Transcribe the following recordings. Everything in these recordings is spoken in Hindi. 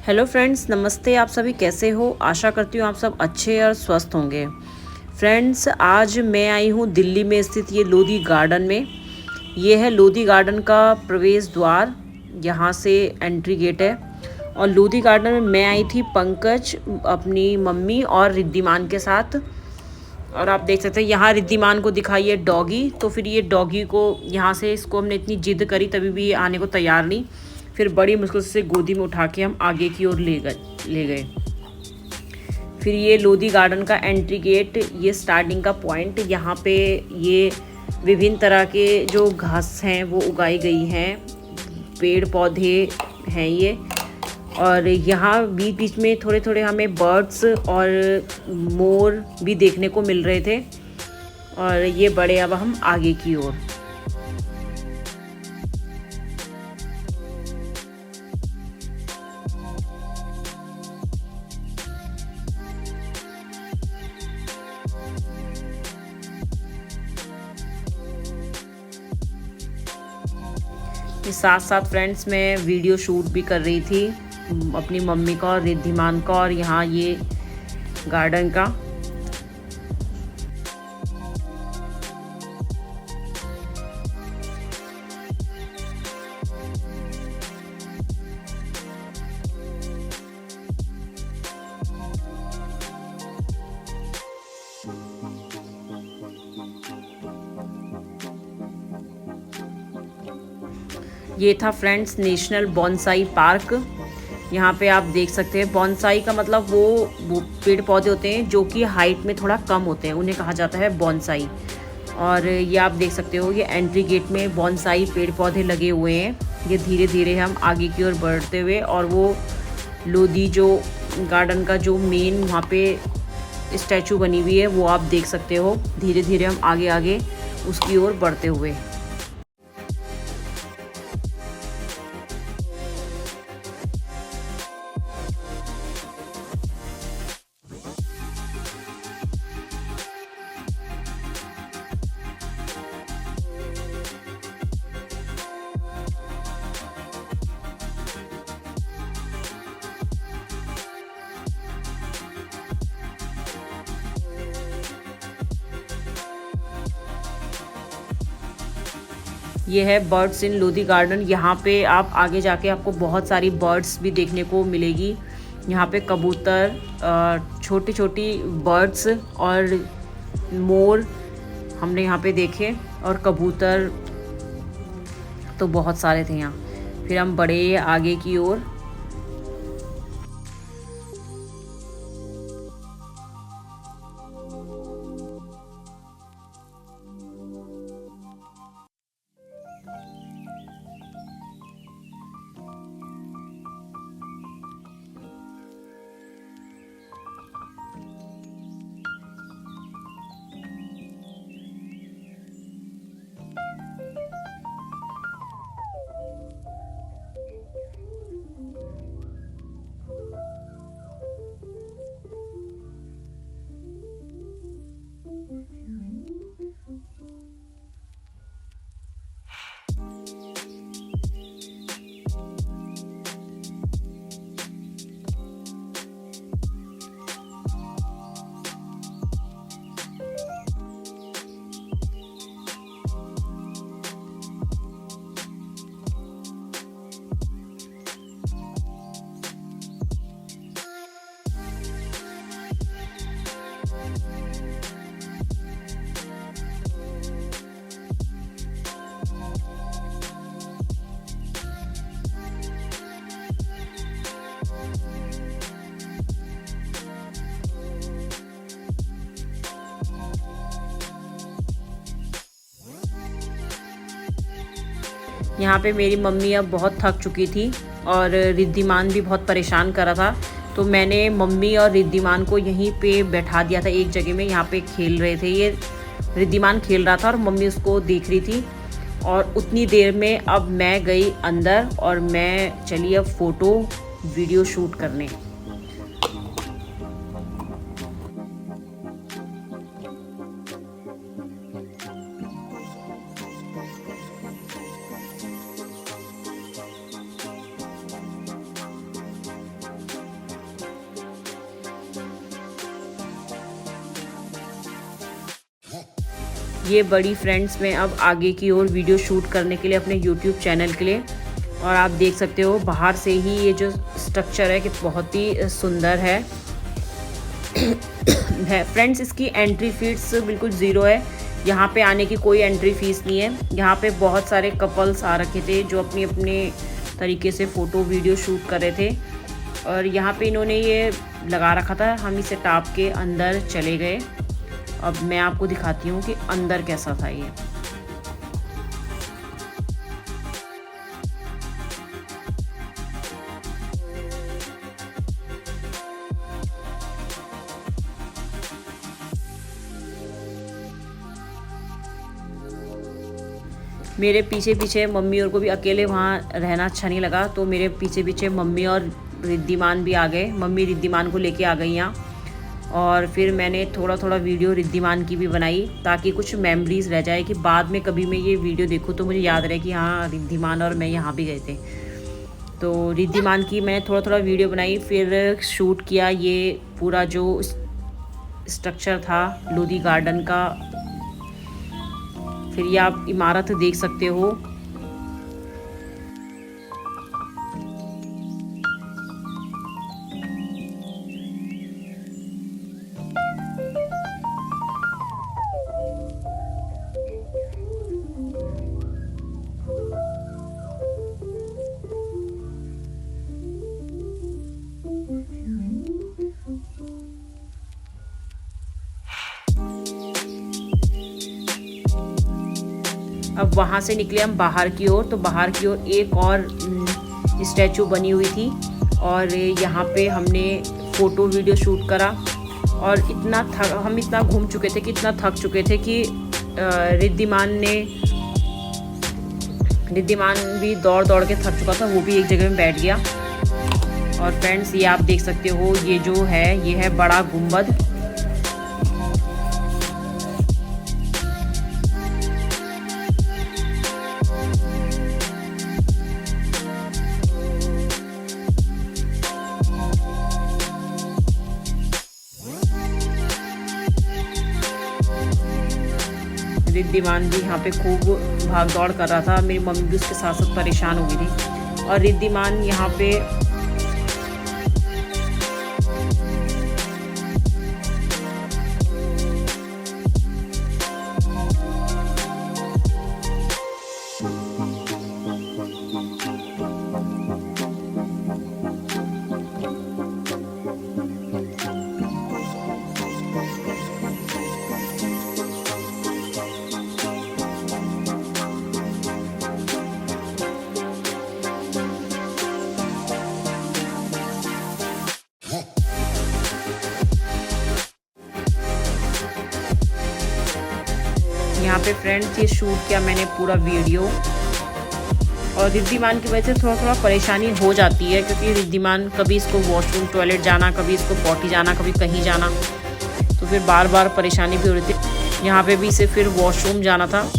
हेलो फ्रेंड्स, नमस्ते। आप सभी कैसे हो? आशा करती हूँ आप सब अच्छे और स्वस्थ होंगे। फ्रेंड्स, आज मैं आई हूँ दिल्ली में स्थित ये लोधी गार्डन में। ये है लोधी गार्डन का प्रवेश द्वार। यहाँ से एंट्री गेट है। और लोधी गार्डन में मैं आई थी पंकज, अपनी मम्मी और रिद्धिमान के साथ। और आप देख सकते हैं यहाँ रिद्धिमान को दिखाई है डॉगी। तो फिर ये डॉगी को यहाँ से इसको हमने इतनी जिद करी, तभी भी ये आने को तैयार नहीं। फिर बड़ी मुश्किल से गोदी में उठा के हम आगे की ओर ले गए। फिर ये लोधी गार्डन का एंट्री गेट, ये स्टार्टिंग का पॉइंट। यहाँ पे ये विभिन्न तरह के जो घास हैं वो उगाई गई हैं, पेड़ पौधे हैं ये। और यहाँ बीच बीच में थोड़े थोड़े हमें बर्ड्स और मोर भी देखने को मिल रहे थे। और ये बढ़े अब हम आगे की ओर। के साथ साथ फ्रेंड्स मैं वीडियो शूट भी कर रही थी अपनी मम्मी का और रिद्धिमान का, और यहाँ ये गार्डन का। ये था फ्रेंड्स नेशनल बॉन्साई पार्क। यहाँ पे आप देख सकते हैं, बॉन्साई का मतलब वो पेड़ पौधे होते हैं जो कि हाइट में थोड़ा कम होते हैं, उन्हें कहा जाता है बॉन्साई। और ये आप देख सकते हो, ये एंट्री गेट में बॉन्साई पेड़ पौधे लगे हुए हैं। ये धीरे धीरे हम आगे की ओर बढ़ते हुए, और वो लोधी जो गार्डन का जो मेन वहाँ पे स्टैचू बनी हुई है वो आप देख सकते हो। धीरे धीरे हम आगे आगे उसकी ओर बढ़ते हुए। ये है बर्ड्स इन लोधी गार्डन। यहाँ पे आप आगे जाके आपको बहुत सारी बर्ड्स भी देखने को मिलेगी। यहाँ पे कबूतर, छोटी छोटी बर्ड्स और मोर हमने यहाँ पे देखे, और कबूतर तो बहुत सारे थे यहाँ। फिर हम बढ़े आगे की ओर। यहाँ पे मेरी मम्मी अब बहुत थक चुकी थी और रिद्धिमान भी बहुत परेशान कर रहा था। तो मैंने मम्मी और रिद्धिमान को यहीं पे बैठा दिया था एक जगह में। यहाँ पे खेल रहे थे ये। रिद्धिमान खेल रहा था और मम्मी उसको देख रही थी। और उतनी देर में अब मैं गई अंदर और मैं चली अब फ़ोटो वीडियो शूट करने। ये बड़ी फ्रेंड्स मैं अब आगे की ओर वीडियो शूट करने के लिए अपने यूट्यूब चैनल के लिए। और आप देख सकते हो बाहर से ही ये जो स्ट्रक्चर है कि बहुत ही सुंदर है फ्रेंड्स। इसकी एंट्री फीस बिल्कुल ज़ीरो है, यहाँ पे आने की कोई एंट्री फीस नहीं है। यहाँ पे बहुत सारे कपल्स आ रखे थे जो अपने अपने तरीके से फ़ोटो वीडियो शूट कर रहे थे, और यहाँ पे इन्होंने ये लगा रखा था। हम इसे टाप के अंदर चले गए। अब मैं आपको दिखाती हूँ कि अंदर कैसा था ये। मेरे पीछे पीछे मम्मी और को भी अकेले वहाँ रहना अच्छा नहीं लगा, तो मेरे पीछे पीछे मम्मी और रिद्धिमान भी आ गए। मम्मी रिद्धिमान को लेके आ गई यहाँ, और फिर मैंने थोड़ा थोड़ा वीडियो रिद्धिमान की भी बनाई ताकि कुछ मेमोरीज़ रह जाए कि बाद में कभी मैं ये वीडियो देखूँ तो मुझे याद रहे कि हाँ रिद्धिमान और मैं यहाँ भी गए थे। तो रिद्धिमान की मैंने थोड़ा थोड़ा वीडियो बनाई, फिर शूट किया ये पूरा जो स्ट्रक्चर था लोधी गार्डन का। फिर ये आप इमारत देख सकते हो। अब वहाँ से निकले हम बाहर की ओर, तो बाहर की ओर एक और स्टैचू बनी हुई थी, और यहाँ पे हमने फ़ोटो वीडियो शूट करा। और हम इतना घूम चुके थे कि इतना थक चुके थे कि रिद्धिमान भी दौड़ दौड़ के थक चुका था, वो भी एक जगह में बैठ गया। और फ्रेंड्स ये आप देख सकते हो, ये जो है ये है बड़ा गुंबद। रिद्धिमान भी यहाँ पे खूब भाग दौड़ कर रहा था, मेरी मम्मी भी उसके साथ साथ परेशान हो गई थी। और रिद्धिमान यहाँ पे यहाँ पे फ्रेंड्स ये शूट किया मैंने पूरा वीडियो। और रिद्धिमान की वजह से थोड़ा थोड़ा परेशानी हो जाती है, क्योंकि रिद्धिमान कभी इसको वॉशरूम टॉयलेट जाना, कभी इसको पॉटी जाना, कभी कहीं जाना, तो फिर बार बार परेशानी भी हो रही थी। यहाँ पे भी इसे फिर वॉशरूम जाना था।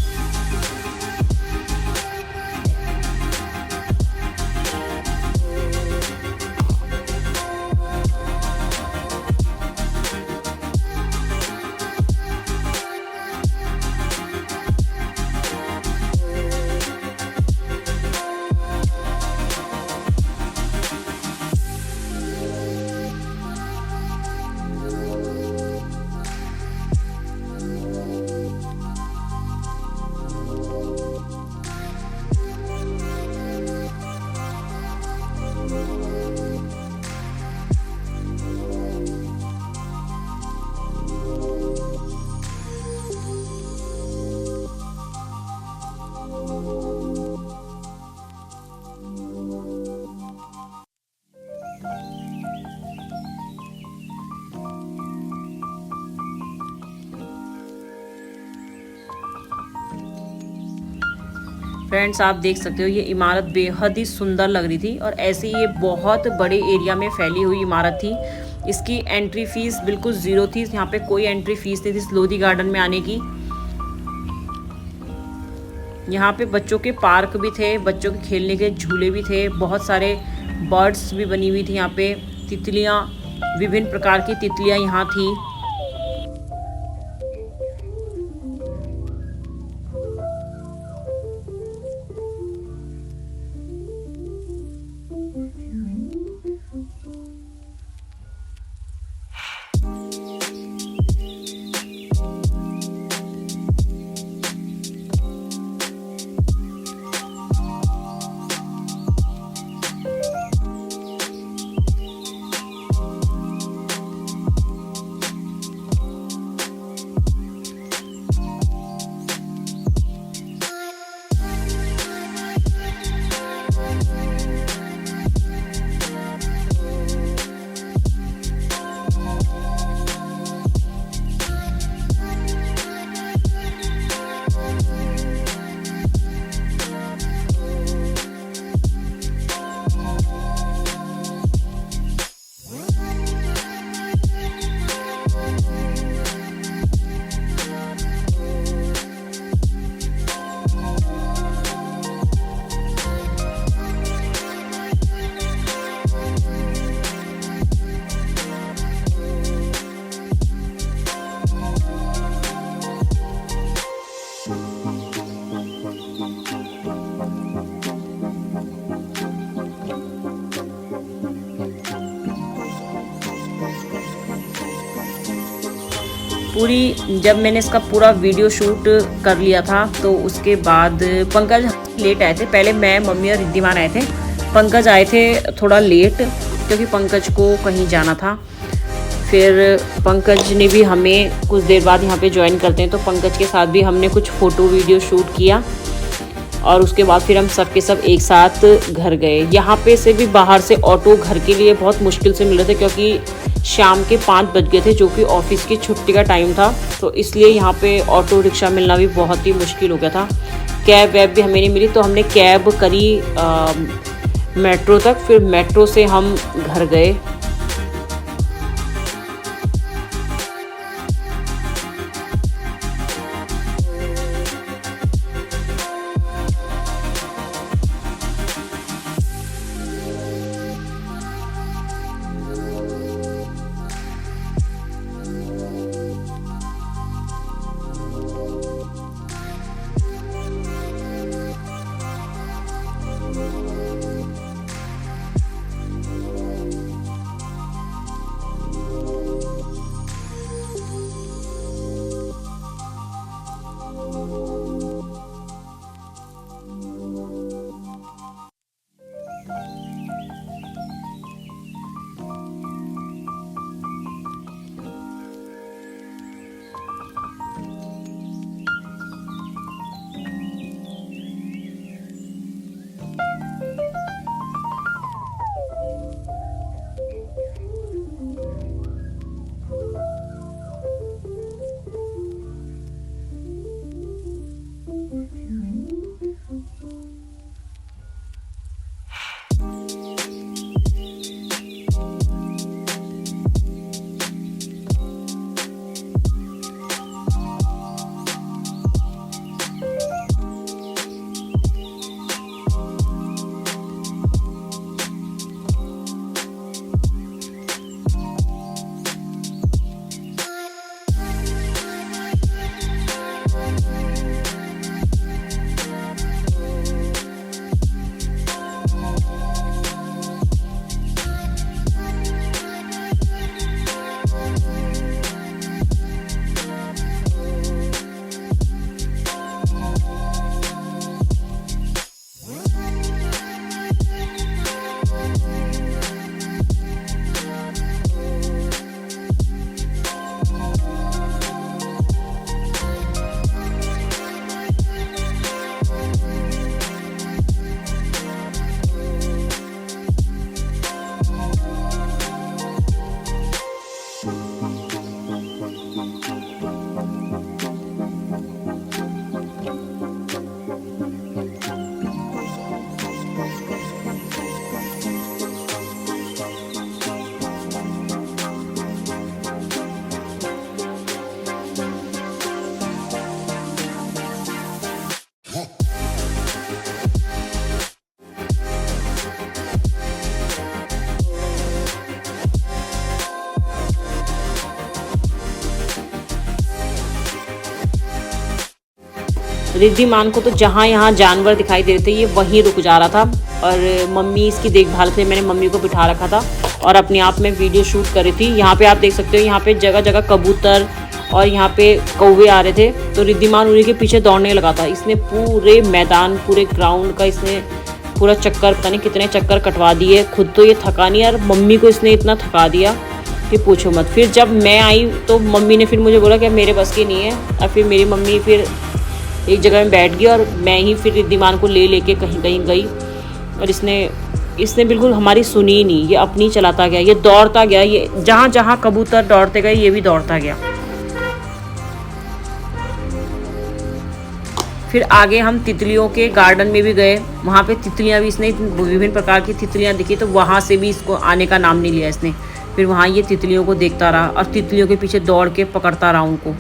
फ्रेंड्स आप देख सकते हो ये इमारत बेहद ही सुंदर लग रही थी, और ऐसे ही ये बहुत बड़े एरिया में फैली हुई इमारत थी। इसकी एंट्री फीस बिल्कुल ज़ीरो थी, यहाँ पे कोई एंट्री फीस नहीं थी इस लोधी गार्डन में आने की। यहाँ पे बच्चों के पार्क भी थे, बच्चों के खेलने के झूले भी थे, बहुत सारे बर्ड्स भी बनी हुई थी यहाँ पे, तितलियाँ, विभिन्न प्रकार की तितलियाँ यहाँ थी। पूरी जब मैंने इसका पूरा वीडियो शूट कर लिया था तो उसके बाद पंकज लेट आए थे। पहले मैं, मम्मी और रिद्धिमान आए थे। पंकज आए थे थोड़ा लेट क्योंकि पंकज को कहीं जाना था। फिर पंकज ने भी हमें कुछ देर बाद यहाँ पे ज्वाइन करते हैं, तो पंकज के साथ भी हमने कुछ फ़ोटो वीडियो शूट किया और उसके बाद फिर हम सब के सब एक साथ घर गए। यहाँ पे से भी बाहर से ऑटो घर के लिए बहुत मुश्किल से मिल रहे थे क्योंकि शाम के 5 बज गए थे, जो कि ऑफिस की छुट्टी का टाइम था। तो इसलिए यहाँ पे ऑटो रिक्शा मिलना भी बहुत ही मुश्किल हो गया था। कैब वैब भी हमें नहीं मिली, तो हमने कैब करी मेट्रो तक, फिर मेट्रो से हम घर गए। रिद्धिमान को तो जहाँ यहाँ जानवर दिखाई दे रहे थे ये वहीं रुक जा रहा था, और मम्मी इसकी देखभाल के लिए मैंने मम्मी को बिठा रखा था और अपने आप में वीडियो शूट कर रही थी। यहाँ पे आप देख सकते हो, यहाँ पे जगह जगह कबूतर और यहाँ पे कौवे आ रहे थे, तो रिद्धिमान उन्हीं के पीछे दौड़ने लगा था। इसने पूरे मैदान, पूरे ग्राउंड का इसने पूरा चक्कर, पता नहीं कितने चक्कर कटवा दिए। खुद तो ये थका नहीं और मम्मी को इसने इतना थका दिया कि पूछो मत। फिर जब मैं आई तो मम्मी ने फिर मुझे बोला कि मेरे बस की नहीं है, और फिर मेरी मम्मी फिर एक जगह में बैठ गई और मैं ही फिर रिद्धिमान को ले लेके कहीं कहीं गई, और इसने बिल्कुल हमारी सुनी ही नहीं। ये अपनी चलाता गया, ये दौड़ता गया, ये जहाँ जहाँ कबूतर दौड़ते गए ये भी दौड़ता गया। फिर आगे हम तितलियों के गार्डन में भी गए, वहाँ पे तितलियाँ भी, इसने विभिन्न प्रकार की तितलियाँ दिखी तो वहाँ से भी इसको आने का नाम नहीं लिया इसने। फिर वहाँ ये तितलियों को देखता रहा और तितलियों के पीछे दौड़ के पकड़ता रहा उनको।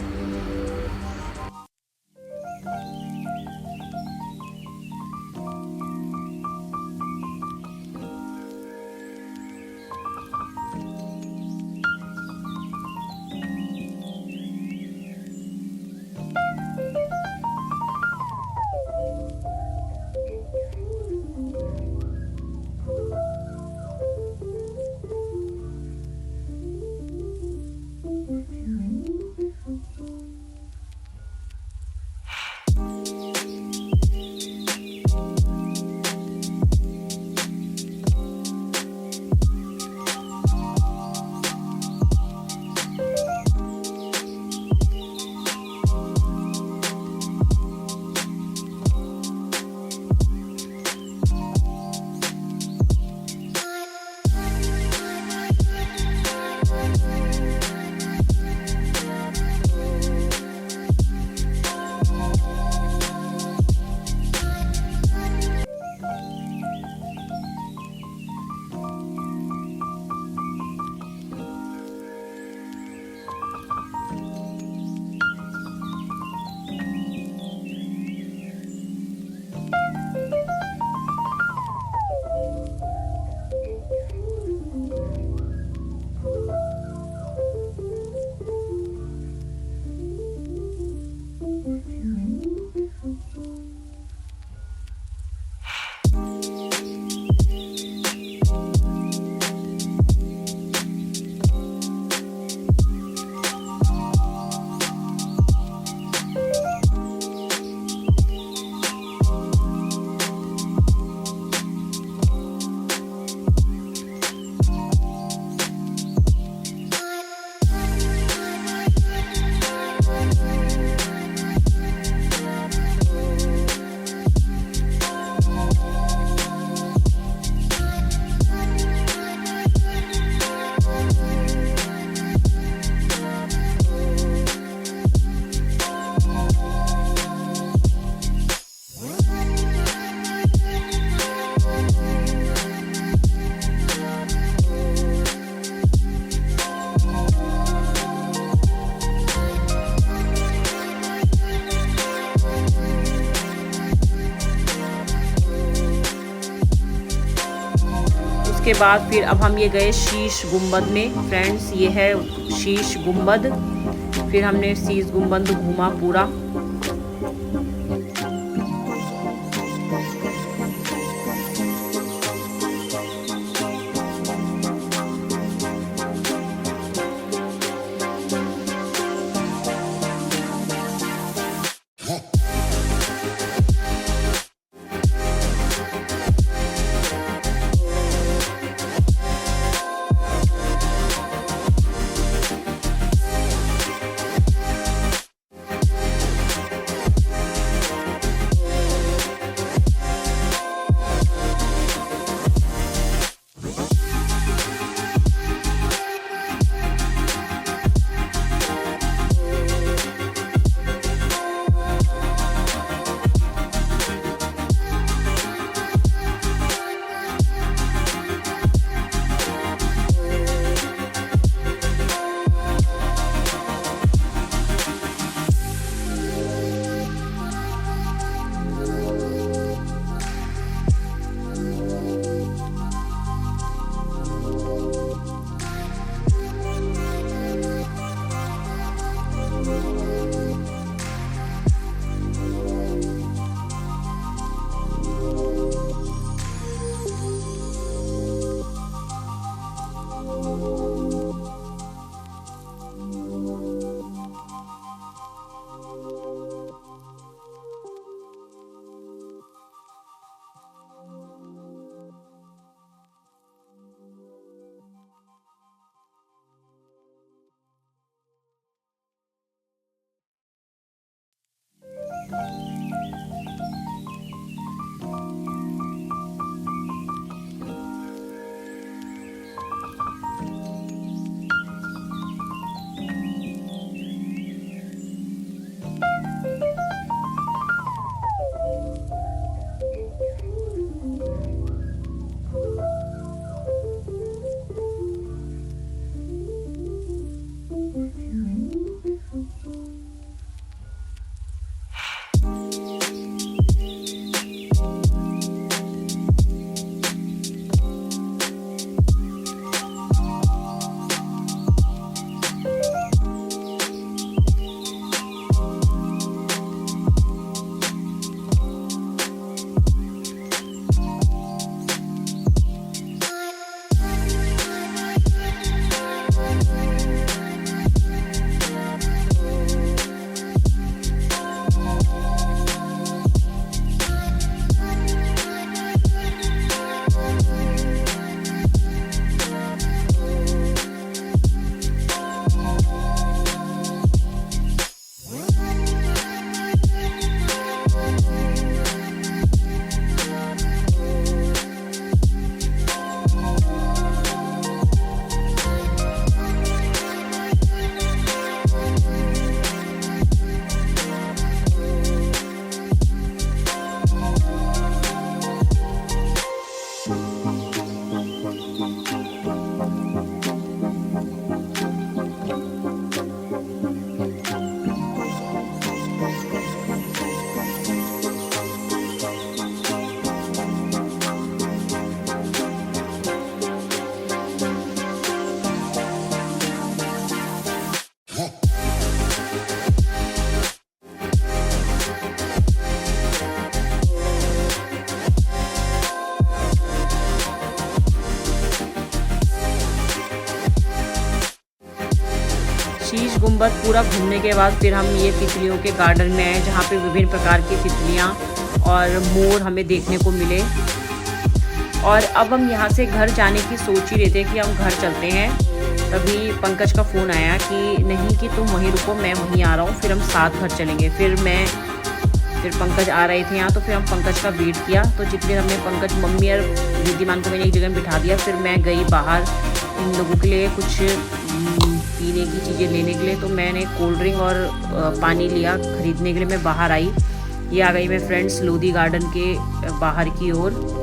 उसके बाद फिर अब हम ये गए शीश गुम्बद में। फ्रेंड्स ये है शीश गुम्बद। फिर हमने शीश गुम्बद घूमा पूरा। शीश गुम्बद पूरा घूमने के बाद फिर हम ये तितलियों के गार्डन में आए, जहाँ पे विभिन्न प्रकार की तितलियाँ और मोर हमें देखने को मिले। और अब हम यहाँ से घर जाने की सोच ही रहे थे कि हम घर चलते हैं, तभी पंकज का फ़ोन आया कि नहीं कि तुम वहीं रुको, मैं वहीं आ रहा हूँ, फिर हम साथ घर चलेंगे। फिर पंकज आ रहे थे यहाँ, तो फिर हम पंकज का वेट किया। तो जितनी हमने पंकज, मम्मी और रिद्धिमान को मैंने एक जगह में बिठा दिया। फिर मैं गई बाहर इन लोगों के लिए कुछ पीने की चीज़ें लेने के लिए। तो मैंने कोल्ड ड्रिंक और पानी लिया ख़रीदने के लिए। मैं बाहर आई, ये आ गई मैं फ्रेंड्स लोधी गार्डन के बाहर की ओर।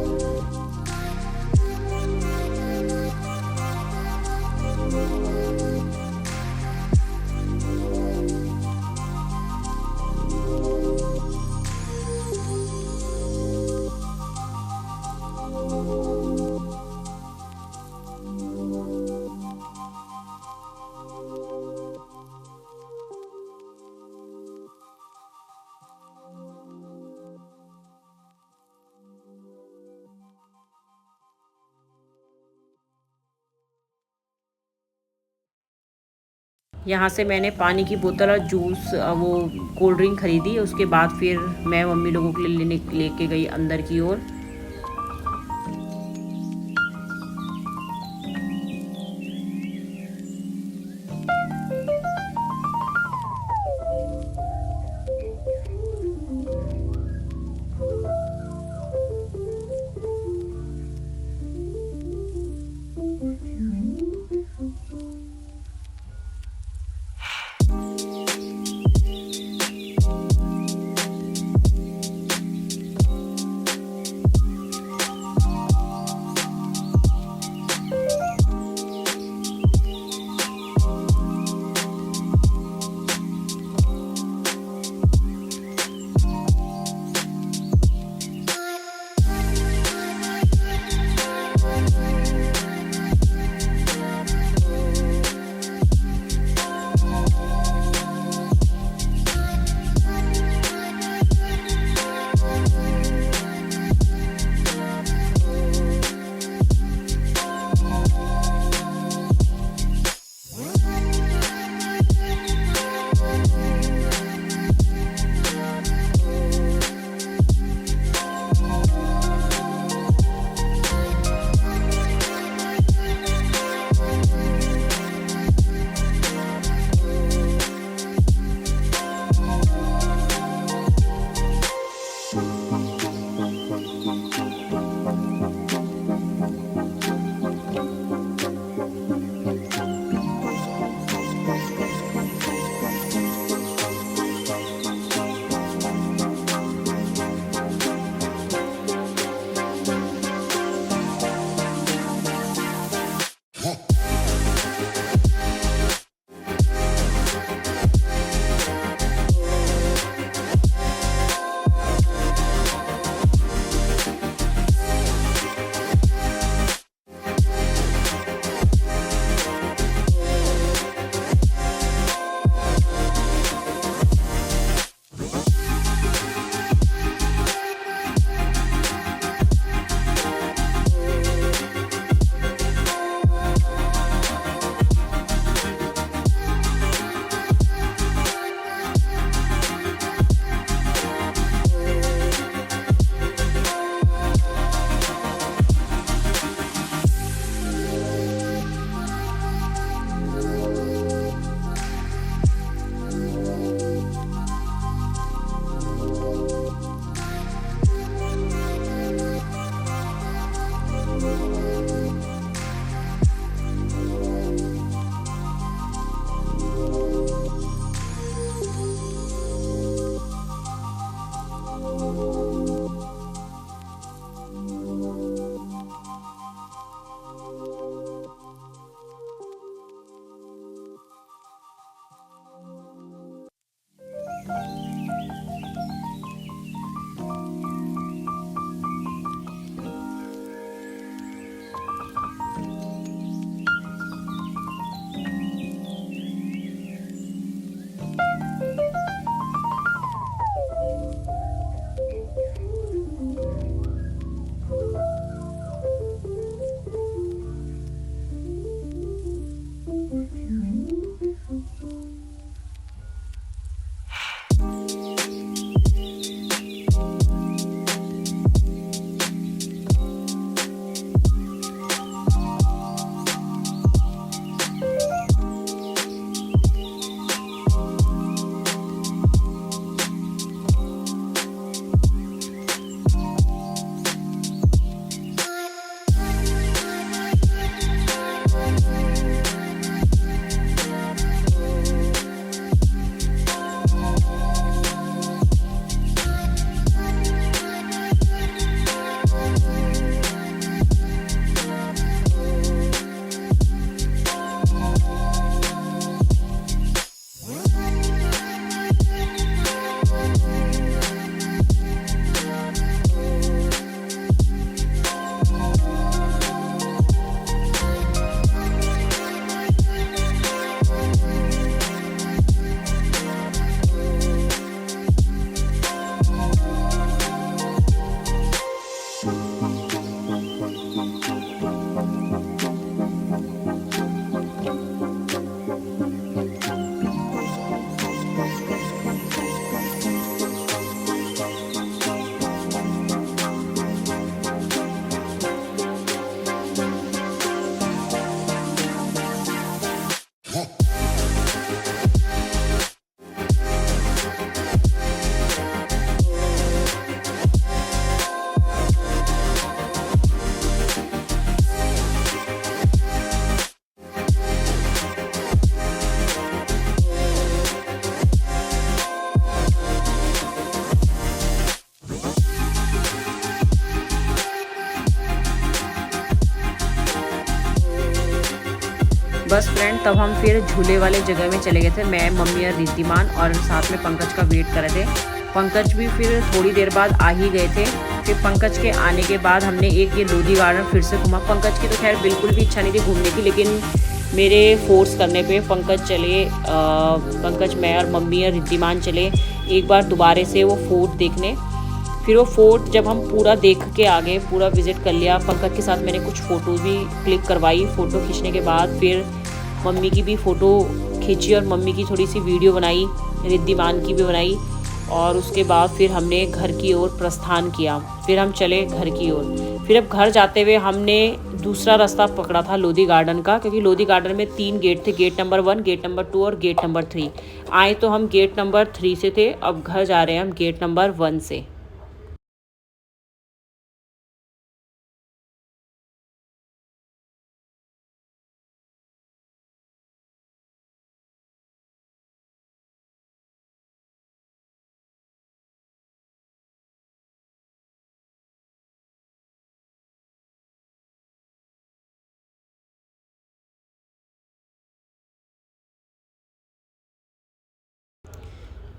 यहाँ से मैंने पानी की बोतल और जूस वो कोल्ड ड्रिंक खरीदी। उसके बाद फिर मैं मम्मी लोगों के लिए लेके गई अंदर की ओर। बस फ्रेंड तब हम फिर झूले वाले जगह में चले गए थे, मैं, मम्मी और रिद्धिमान, और साथ में पंकज का वेट कर रहे थे। पंकज भी फिर थोड़ी देर बाद आ ही गए थे। फिर पंकज के आने के बाद हमने एक ये लोधी गार्डन फिर से घूमा। पंकज की तो खैर बिल्कुल भी इच्छा नहीं थी घूमने की, लेकिन मेरे फोर्स करने पे पंकज चले। पंकज, मैं और मम्मी और रिद्धिमान चले एक बार दोबारे से वो फोर्ट देखने। फिर वो फोर्ट जब हम पूरा देख के आ गए, पूरा विज़िट कर लिया, पंकज के साथ मैंने कुछ फ़ोटो भी क्लिक करवाई। फ़ोटो खींचने के बाद फिर मम्मी की भी फ़ोटो खींची और मम्मी की थोड़ी सी वीडियो बनाई, रिद्धिमान की भी बनाई, और उसके बाद फिर हमने घर की ओर प्रस्थान किया। फिर हम चले घर की ओर। फिर अब घर जाते हुए हमने दूसरा रास्ता पकड़ा था लोधी गार्डन का, क्योंकि लोधी गार्डन में 3 गेट थे, गेट नंबर 1, गेट नंबर 2 और गेट नंबर 3। आए तो हम गेट नंबर 3 से थे, अब घर जा रहे हैं हम गेट नंबर 1 से।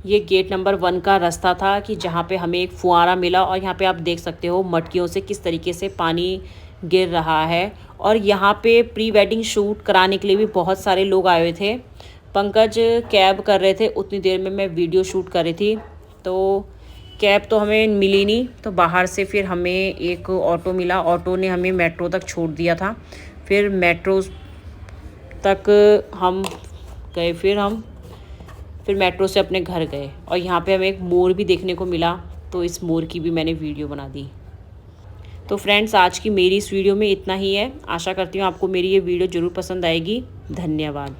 ये गेट नंबर 1 का रास्ता था कि जहाँ पे हमें एक फुहारा मिला, और यहाँ पे आप देख सकते हो मटकियों से किस तरीके से पानी गिर रहा है। और यहाँ पे प्री वेडिंग शूट कराने के लिए भी बहुत सारे लोग आए हुए थे। पंकज कैब कर रहे थे, उतनी देर में मैं वीडियो शूट कर रही थी, तो कैब तो हमें मिली नहीं, तो बाहर से फिर हमें एक ऑटो मिला। ऑटो ने हमें मेट्रो तक छोड़ दिया था। फिर मेट्रो तक हम गए, फिर मेट्रो से अपने घर गए, और यहाँ पे हमें एक मोर भी देखने को मिला, तो इस मोर की भी मैंने वीडियो बना दी। तो फ्रेंड्स, आज की मेरी इस वीडियो में इतना ही है। आशा करती हूँ आपको मेरी ये वीडियो ज़रूर पसंद आएगी। धन्यवाद।